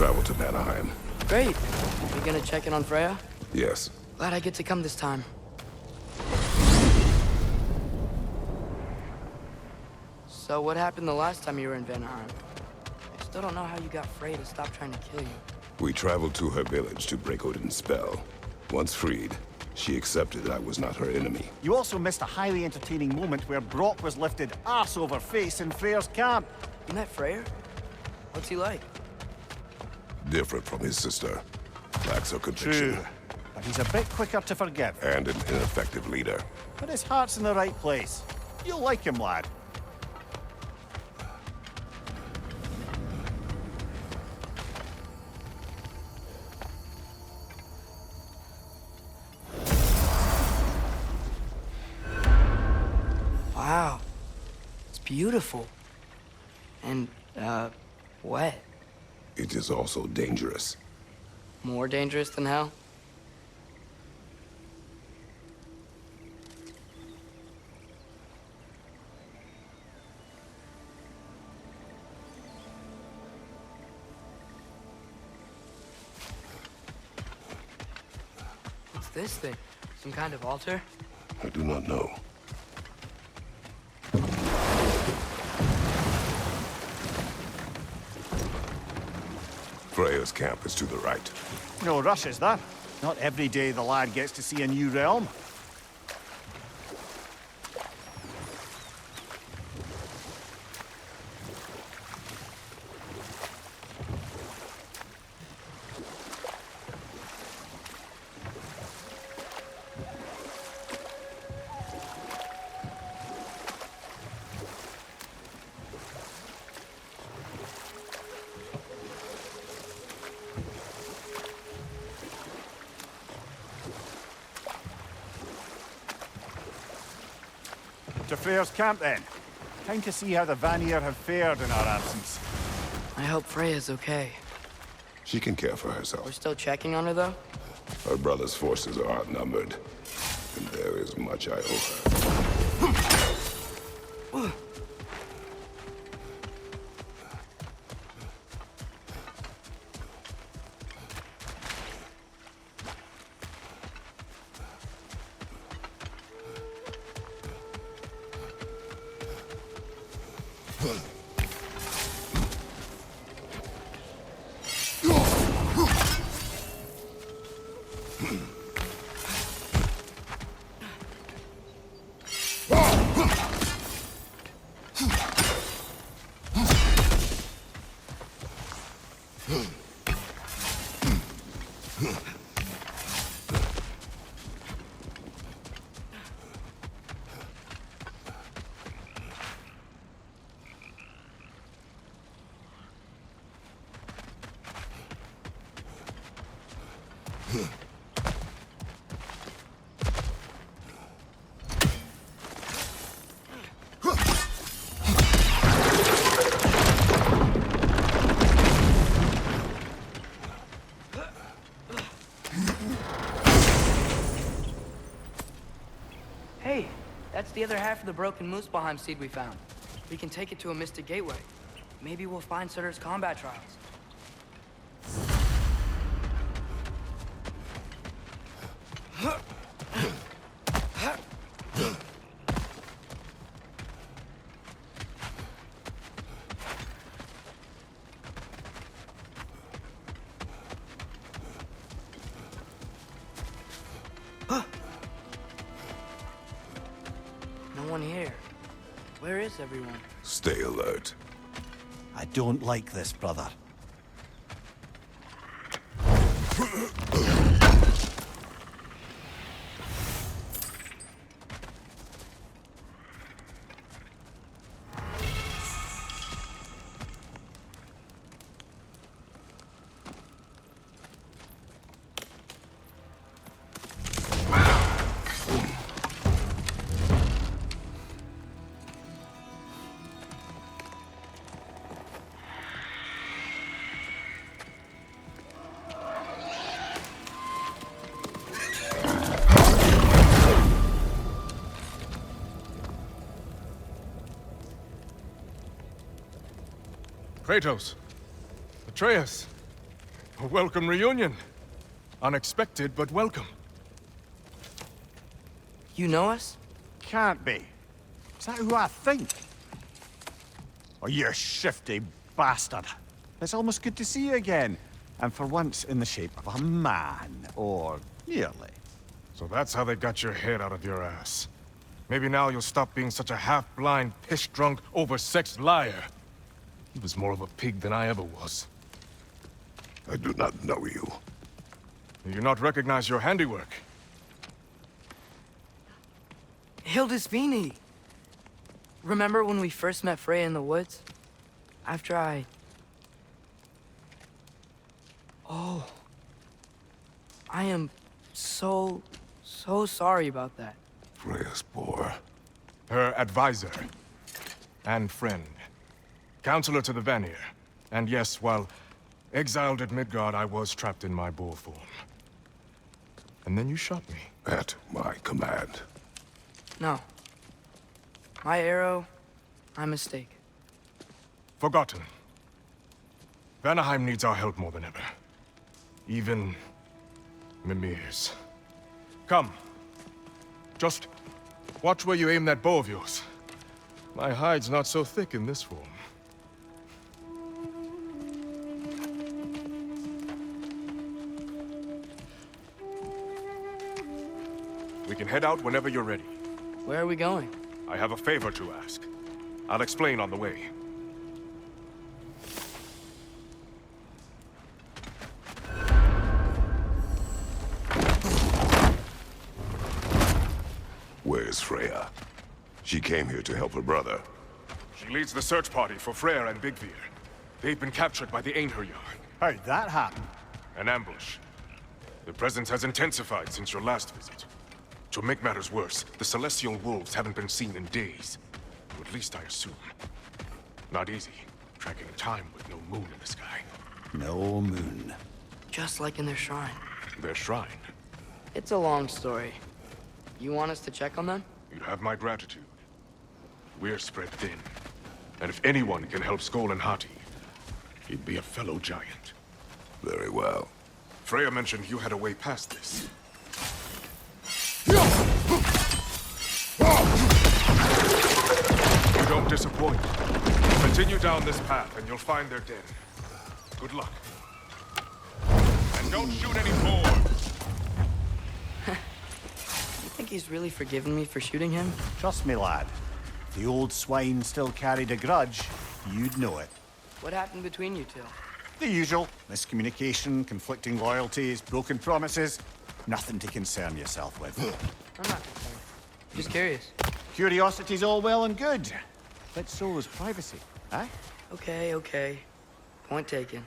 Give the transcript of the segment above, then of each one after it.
travel to Vanaheim. Great. You gonna check in on Freya? Yes. Glad I get to come this time. So what happened the last time you were in Vanaheim? I still don't know how you got Freya to stop trying to kill you. We traveled to her village to break Odin's spell. Once freed, she accepted that I was not her enemy. You also missed a highly entertaining moment where Brock was lifted arse over face in Freyr's camp. You met Freyr? What's he like? Different from his sister. Lacks her conviction. True. But he's a bit quicker to forgive. And an ineffective leader. But his heart's in the right place. You'll like him, lad. Wow. It's beautiful. And, wet. It is also dangerous. More dangerous than hell? What's this thing? Some kind of altar? I do not know. Freya's camp is to the right. No rush, is there? Not every day the lad gets to see a new realm. To Freyr's camp, then. Time to see how the Vanir have fared in our absence. I hope Freya's okay. She can care for We're herself. still checking on her, though? Her brother's forces are outnumbered. And there is much I owe her. Hey, that's the other half of the broken Muspelheim seed we found. We can take it to a Mystic Gateway. Maybe we'll find Surtur's combat trials. No one here. Where is everyone? Stay alert. I don't like this, brother. Kratos! Atreus! A welcome reunion. Unexpected, but welcome. You know us? Can't be. Is that who I think? Oh, you shifty bastard. It's almost good to see you again. And for once in the shape of a man, or nearly. So that's how they got your head out of your ass. Maybe now you'll stop being such a half-blind, piss-drunk, oversexed liar. He was more of a pig than I ever was. I do not know you. Do you not recognize your handiwork? Hildisvini! Remember when we first met Freya in the woods? After I... Oh. I am so sorry about that. Freya's boar. Her advisor. And friend. Counselor to the Vanir. And yes, while exiled at Midgard, I was trapped in my boar form. And then you shot me. At my command. No. My arrow, my mistake. Forgotten. Vanaheim needs our help more than ever. Even Mimir's. Come. Just watch where you aim that bow of yours. My hide's not so thick in this form. We can head out whenever you're ready. Where are we going? I have a favor to ask. I'll explain on the way. Where's Freya? She came here to help her brother. She leads the search party for Freyr and Bigvir. They've been captured by the Einherjar. How'd that happen? An ambush. The presence has intensified since your last visit. To make matters worse, the Celestial Wolves haven't been seen in days. Or at least I assume. Not easy, tracking time with no moon in the sky. No moon. Just like in their shrine. Their shrine. It's a long story. You want us to check on them? You have my gratitude. We're spread thin. And if anyone can help Skoll and Hati, he'd be a fellow giant. Very well. Freya mentioned you had a way past this. You don't disappoint. Continue down this path and you'll find their den. Good luck. And don't shoot any more! You think he's really forgiven me for shooting him? Trust me, lad. If the old swine still carried a grudge, you'd know it. What happened between you two? The usual. Miscommunication, conflicting loyalties, broken promises. Nothing to concern yourself with. I'm not concerned. Just curious. Curiosity's all well and good. But so is privacy, eh? Okay. Point taken.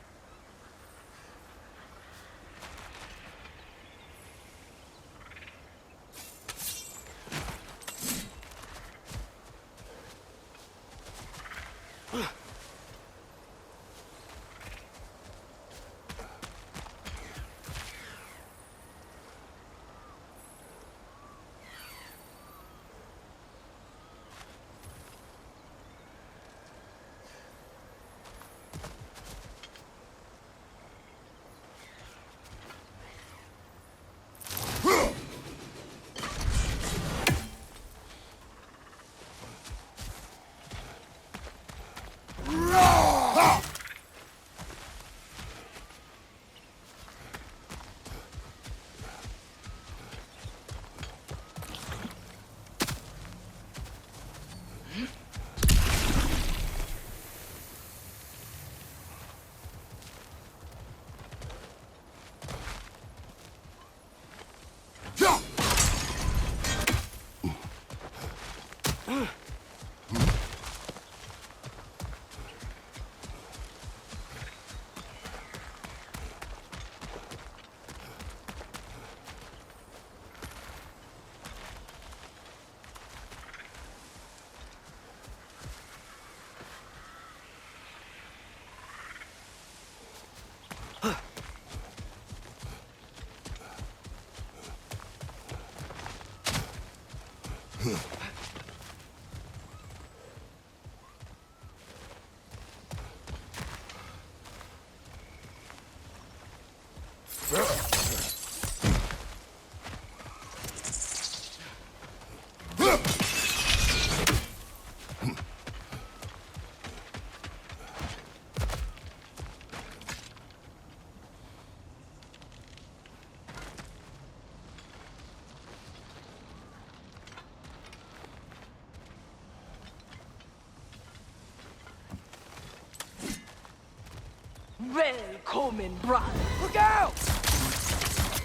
Välkommen, brand! Look out!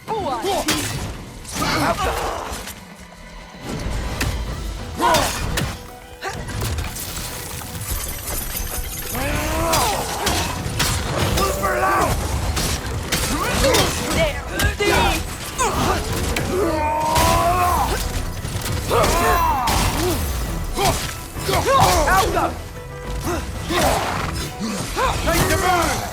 Boa! Alpha! Take the burn!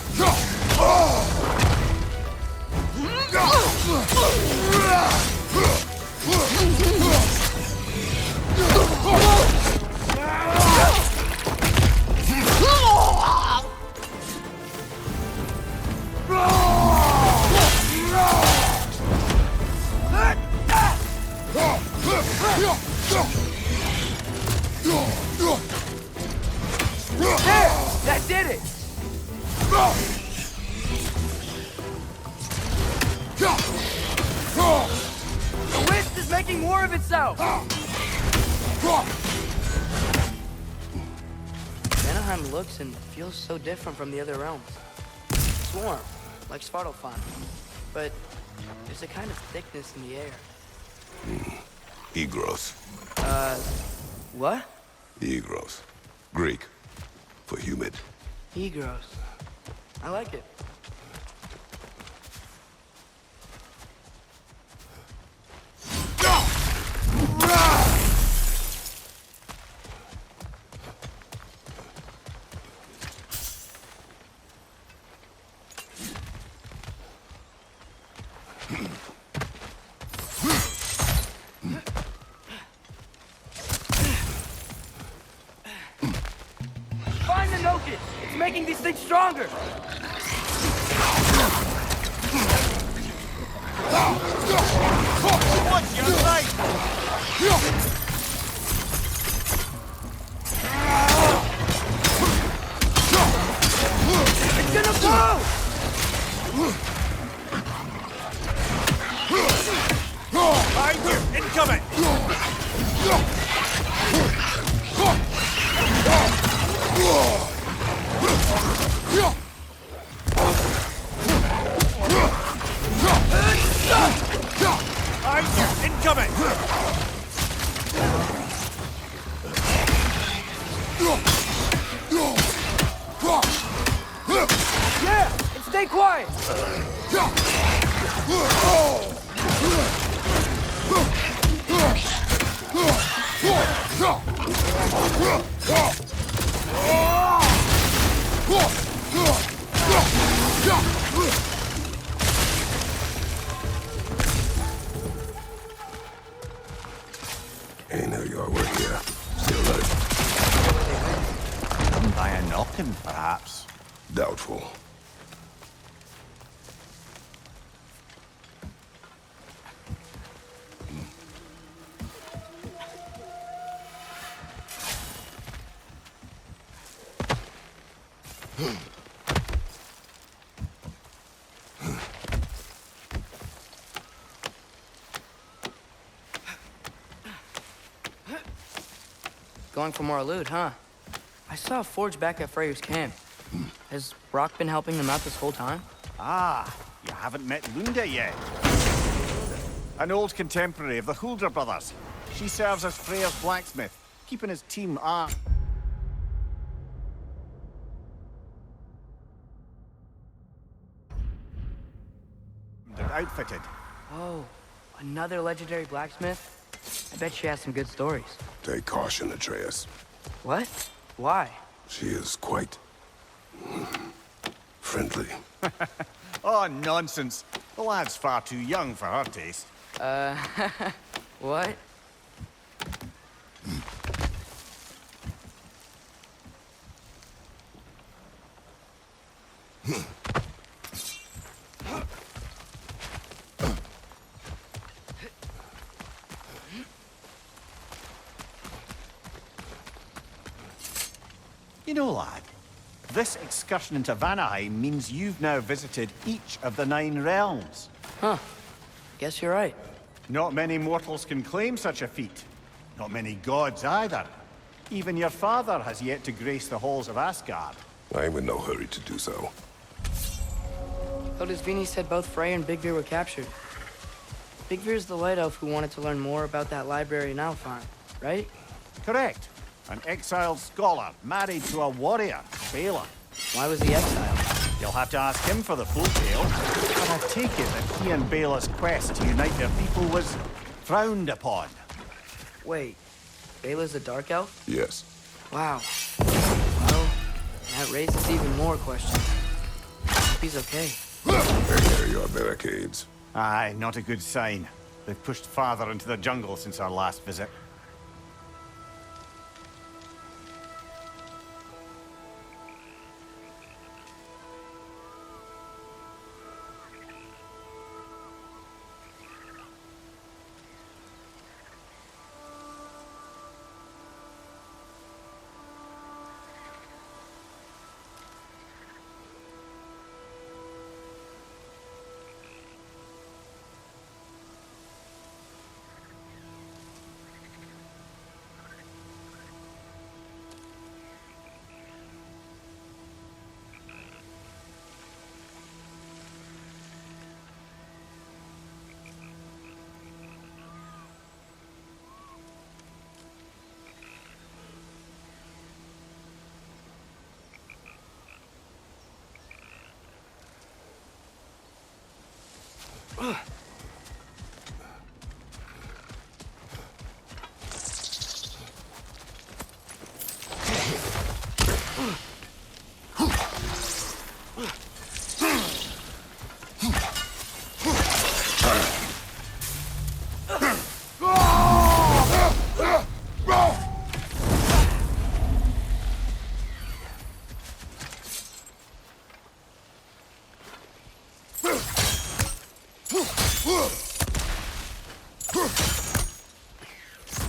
There! That did it! The wisp is making more of itself! Vanaheim looks and feels so different from the other realms. It's warm, like Svartalfheim, but there's a kind of thickness in the air. Egros. What? Egros. Greek. For humid. Egros. I like it. Find the Noken! It's making these things stronger! What's your sight? It's gonna blow! Behind you! Incoming! Behind you! Incoming! Yeah! And stay quiet! Ain't know your work here. Still alive. By a knocking, perhaps. Doubtful. Going for more loot, huh? I saw a forge back at Freyr's camp. Has Rock been helping them out this whole time? Ah, you haven't met Lunda yet. An old contemporary of the Hulder brothers. She serves as Freyr's blacksmith, keeping his team armed and outfitted. Oh, another legendary blacksmith? I bet she has some good stories. Take caution, Atreus. What? Why? She is quite... friendly. Oh, nonsense. The lad's far too young for her taste. What? You know, lad, this excursion into Vanaheim means you've now visited each of the 9 realms. Huh. Guess you're right. Not many mortals can claim such a feat. Not many gods either. Even your father has yet to grace the halls of Asgard. I'm in no hurry to do so. Hildisvini said both Frey and Big Veer were captured. Big Veer's the light elf who wanted to learn more about that library in Alfheim, right? Correct. An exiled scholar married to a warrior, Bela. Why was he exiled? You'll have to ask him for the full tale. But I take it that he and Bela's quest to unite their people was frowned upon. Wait, Bela's a dark elf? Yes. Wow. Well, that raises even more questions. Hope he's okay. There are your barricades. Aye, not a good sign. They've pushed farther into the jungle since our last visit.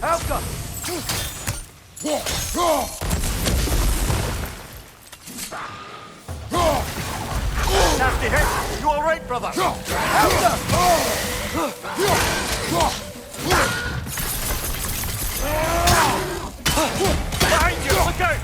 Alka! Nasty hit! You all right, brother? Behind you! Look out!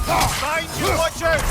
Behind you! Watch out!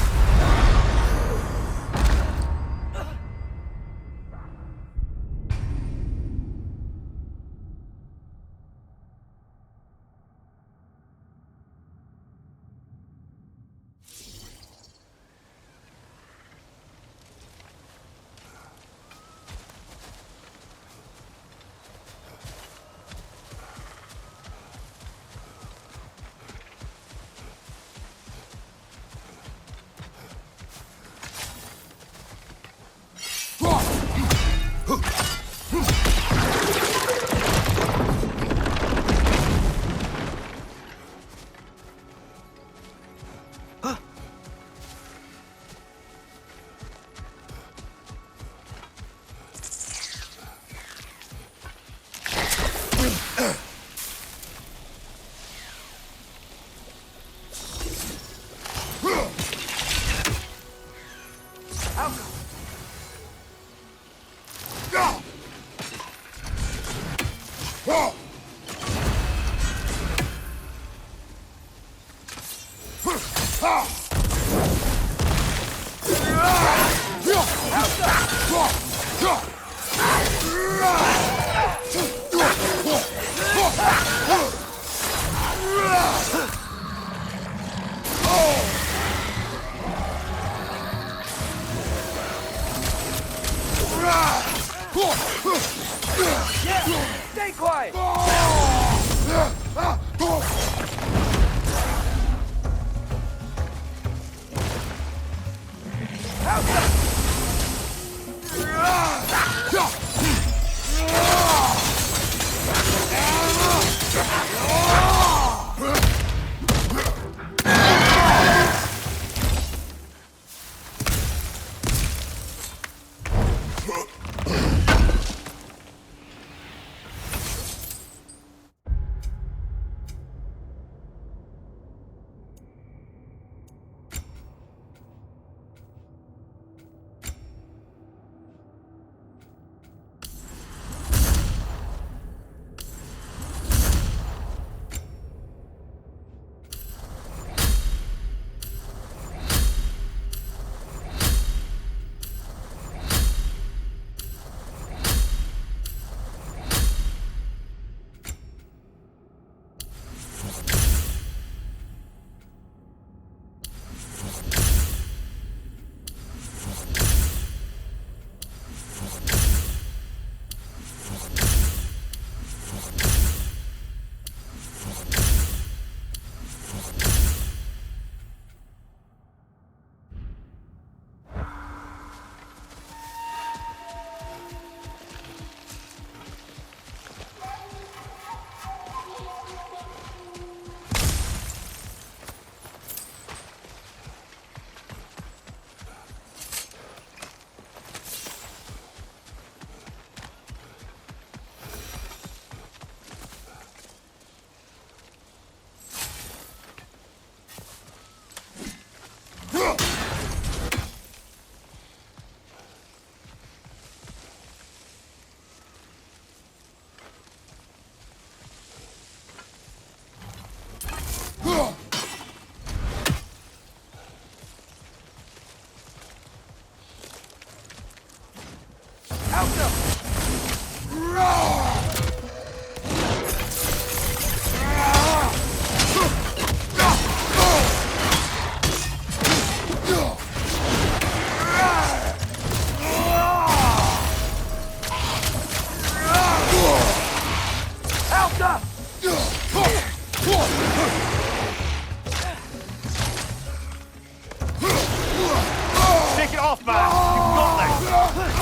Take it off, man! You've got this!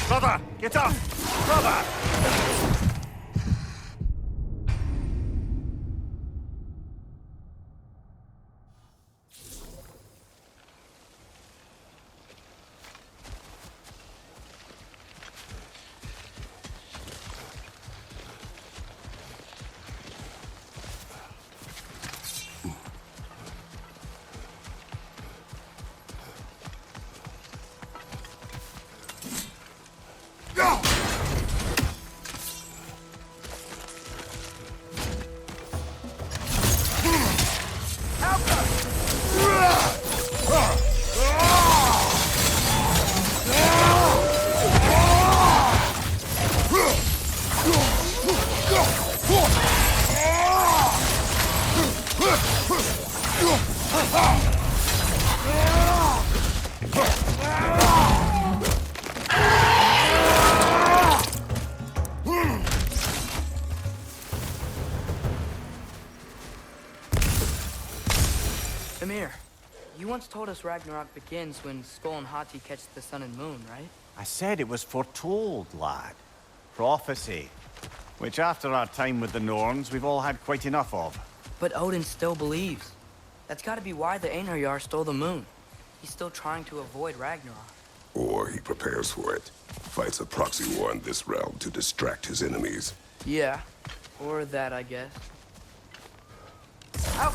Brother, get up! Brother! Amir, you once told us Ragnarok begins when Skull and Hati catch the sun and moon, right? I said it was foretold, lad. Prophecy. Which after our time with the Norns, we've all had quite enough of. But Odin still believes. That's gotta be why the Einherjar stole the moon. He's still trying to avoid Ragnarok. Or he prepares for it. Fights a proxy war in this realm to distract his enemies. Yeah, or that, I guess. Out!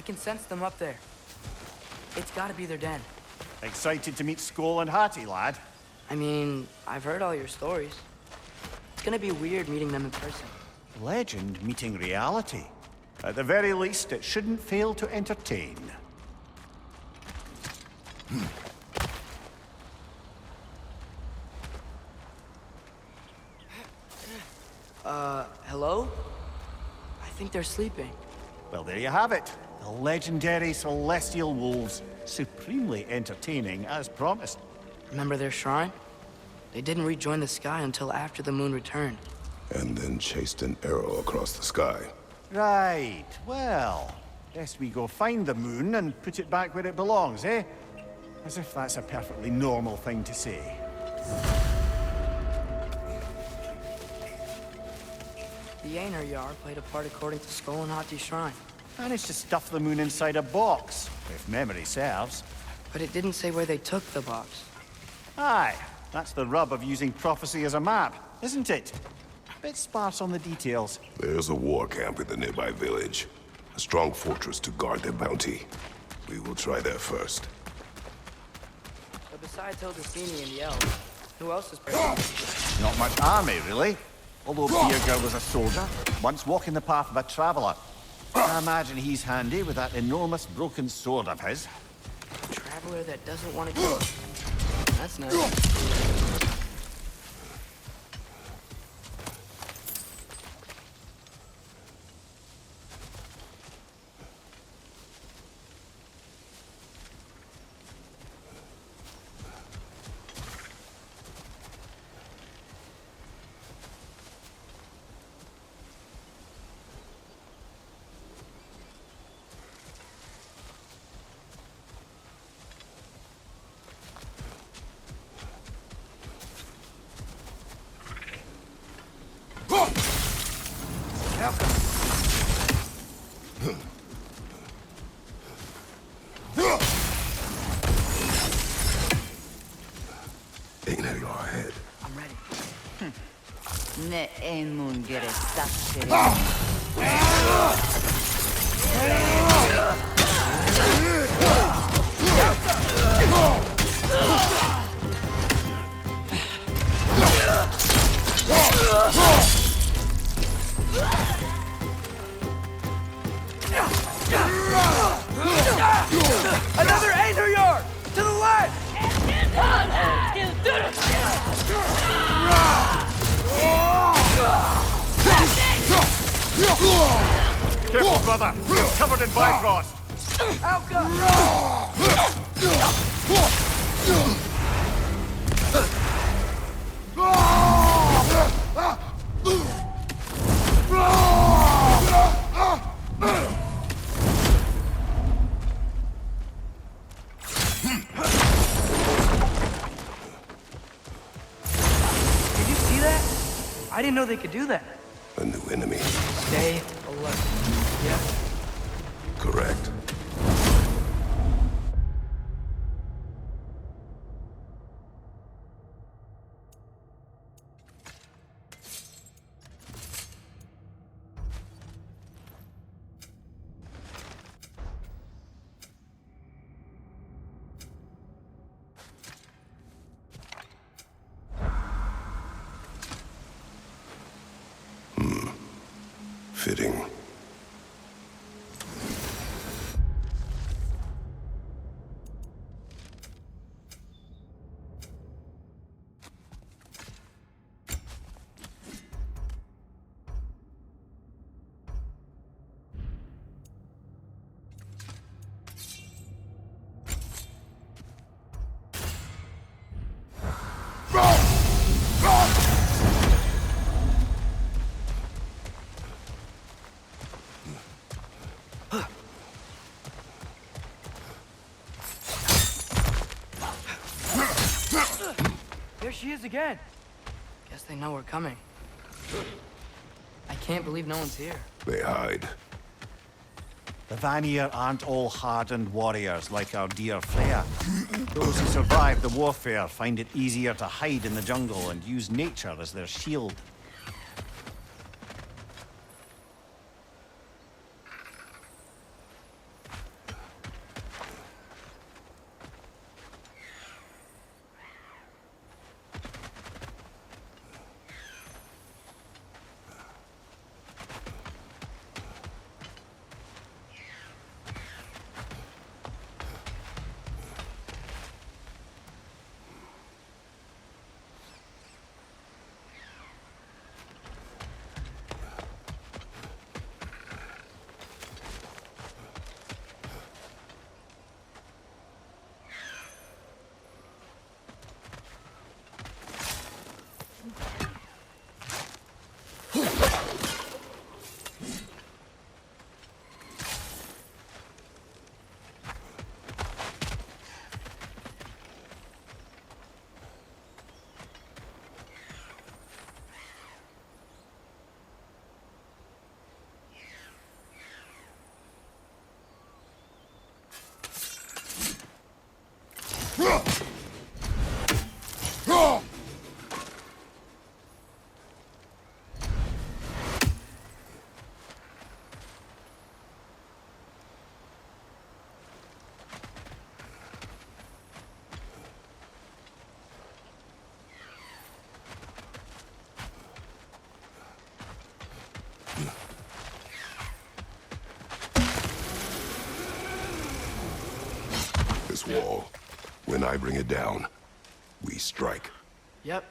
I can sense them up there. It's gotta be their den. Excited to meet Skoll and Hattie, lad? I mean, I've heard all your stories. It's gonna be weird meeting them in person. Legend meeting reality. At the very least, it shouldn't fail to entertain. Hello? I think they're sleeping. Well, there you have it. The legendary celestial wolves. Supremely entertaining, as promised. Remember their shrine? They didn't rejoin the sky until after the moon returned. And then chased an arrow across the sky. Right, well, guess we go find the moon and put it back where it belongs, eh? As if that's a perfectly normal thing to say. The Einherjar played a part according to Skoll and Hatti's shrine. Managed to stuff the moon inside a box, if memory serves. But it didn't say where they took the box. Aye, that's the rub of using prophecy as a map, isn't it? Bit sparse on the details. There's a war camp in the nearby village. A strong fortress to guard their bounty. We will try there first. But besides Hildesini and the elves, who else is present? Not much army, really. Although Birger was a soldier, once walking the path of a traveler. I imagine he's handy with that enormous broken sword of his. A traveler that doesn't want to go. That's nice. Einherjar ahead. I'm ready. Ne emun gereksakse. Another Einherjar! To the left! Careful, brother! You're covered in Bifrost! Did you see that? I didn't know they could do that. A new enemy. Stay alert. Yeah? Correct. Fitting. There she is again. Guess they know we're coming. I can't believe no one's here. They hide. The Vanir aren't all hardened warriors like our dear Freya. Those who survive the warfare find it easier to hide in the jungle and use nature as their shield. I bring it down, we strike. Yep.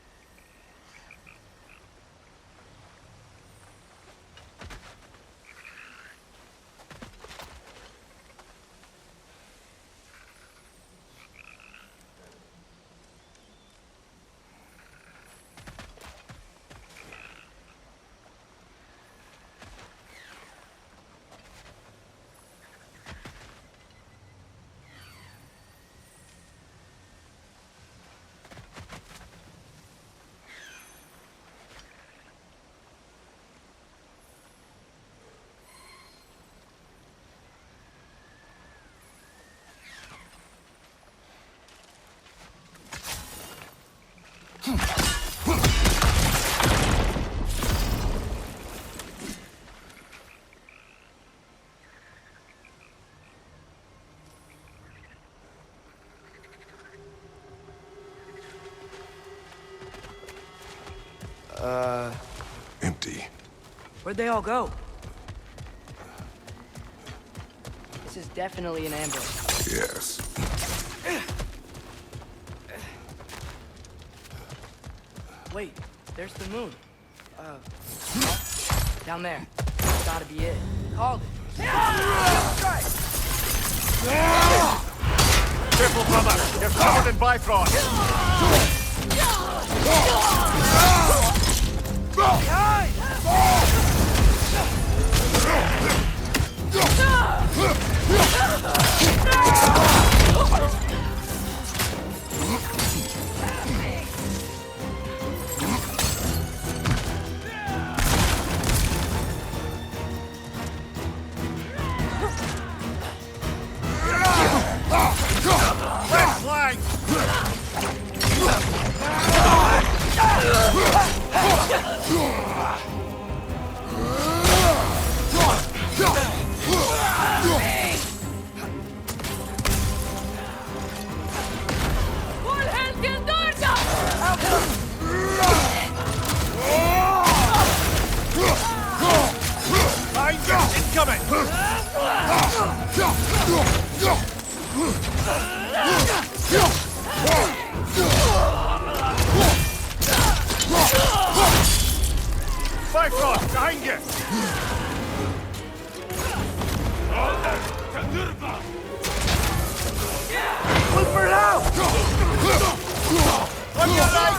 Empty. Where'd they all go? This is definitely an ambush. Yes. Wait, there's the moon. Down there. That's gotta be it. Called it. Careful, brother! You're covered in Bifrost! Behind! Left flank! Incoming! Bifrost, behind you! Look for it out! On your right!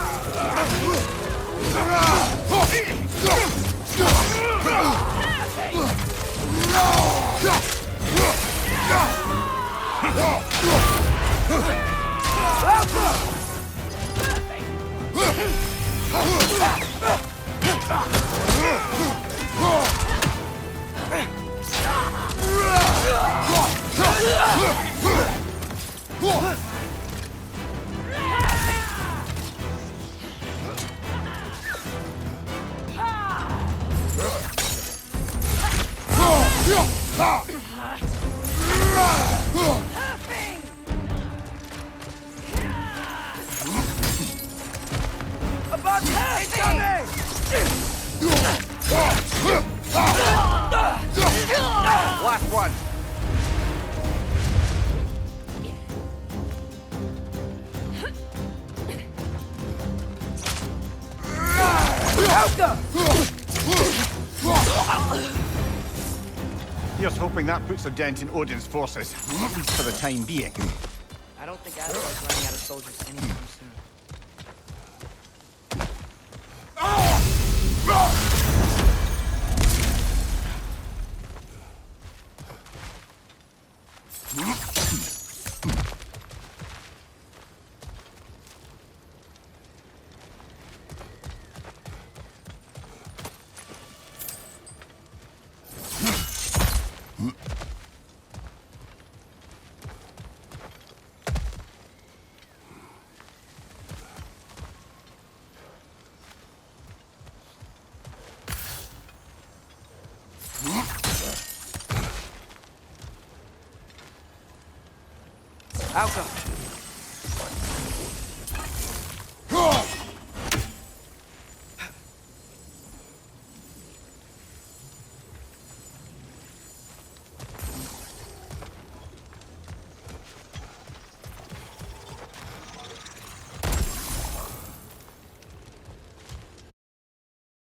About incoming! Last one! Here's hoping that puts a dent in Odin's forces, at least for the time being. I don't think Asgard's running out of soldiers anytime soon. Outcome.